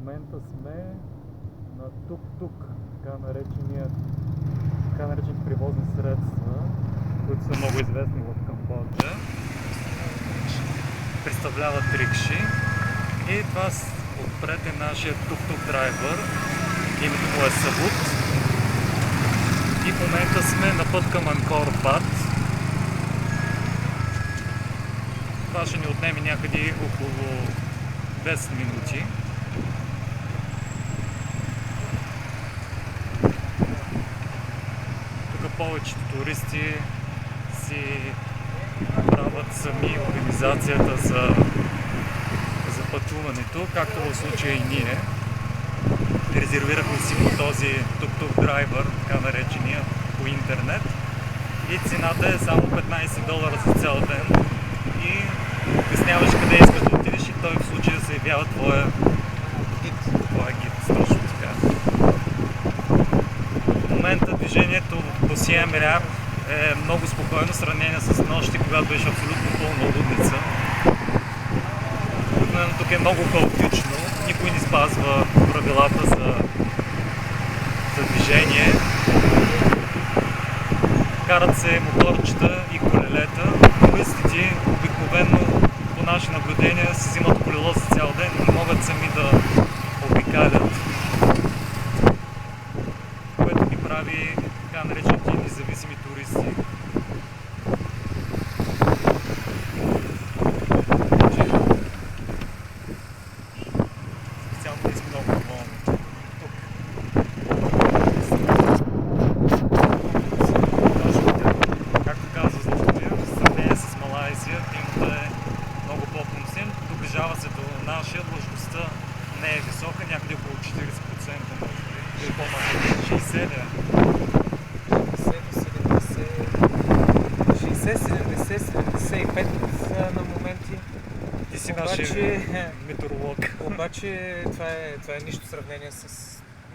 момента сме на тук-тук, така наречени превозни средства, които са много известни в Камбоджа. Представляват рикши. И това отпред е нашия тук-тук драйвер. Името му е Сабут. И в момента сме на път към Анкор Ват. Това ще ни отнеме някъде около 10 минути. Тук повечето туристи си правят сами организацията за пътуването, както в случая и ние. Резервирахме си по този тук-тук драйвер, така наречения, по интернет. И цената е само $15 за цял ден. И обясняваш къде искаш да отидеш и той в случая се явява твоя гид. Точно така. В момента движението по Сием Реап е много спокойно в сравнение с нощи, когато беше абсолютно пълна лудница. Тук е много хаотично, никой не спазва правилата за движение. Карат се моторчета и колелета. Туристите обикновено по наши наблюдения си взимат колело за цял ден и не могат сами да обикалят, което ги прави така наречените независими туристи. Специално ние сме много доволни. Както казва Златомир, в сравнение с Малайзия, климата е много по-поносим. Доближава се до нашия, влажността не е висока, някъде около 40%, може би. Или по-малко, 60 ли? 60-70-75 на моменти. Ти си нашия метеоролог. Обаче това е нищо в сравнение с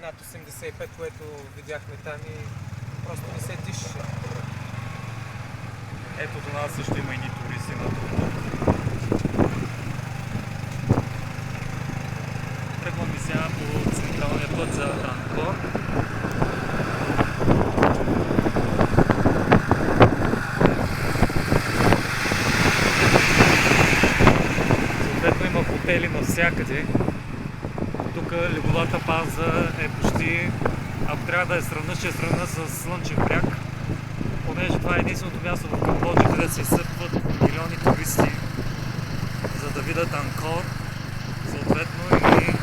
над 85, което видяхме там и просто не се дишаше. Ето до нас също има и ни туристи на това. Тръгваме сега по централния път за Анкор. Съответно има хотели навсякъде. Тук леговата база е почти, ако трябва да я сравня, ще я сравня с Слънчев бряг, понеже това е единственото място в Камбоджа, където се изсъпват милиони туристи, за да видят Анкор. Съответно и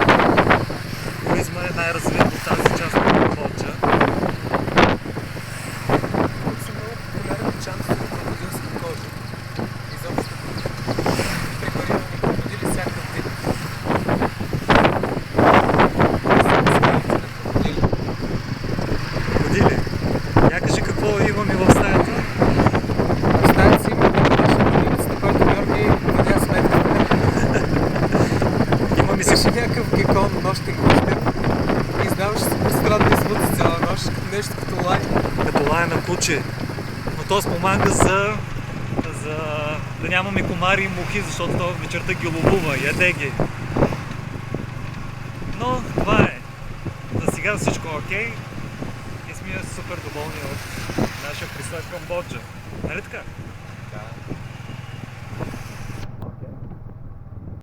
туризма е най-развит в тази част на Камбоджа. Тук са много популярни чанти от крокодилски кожи. Изобщо препарирани крокодили всякакъв вид. Крокодили? Я кажи какво имаме в стаята. В стаята си има крокодилицата, който Георги видя сметката. Имаме си Беше някакъв гекон, нощен кошмар. И издаваше се пространни звуци цяла нощ, нещо като лай. като лая на куче. Но то спомага за да нямаме комари и мухи, защото то вечерта ги ловува, яде ги. Но това е. За сега всичко окей. И сме супер доволни от нашия присъд Камбоджа. Нали така? Да.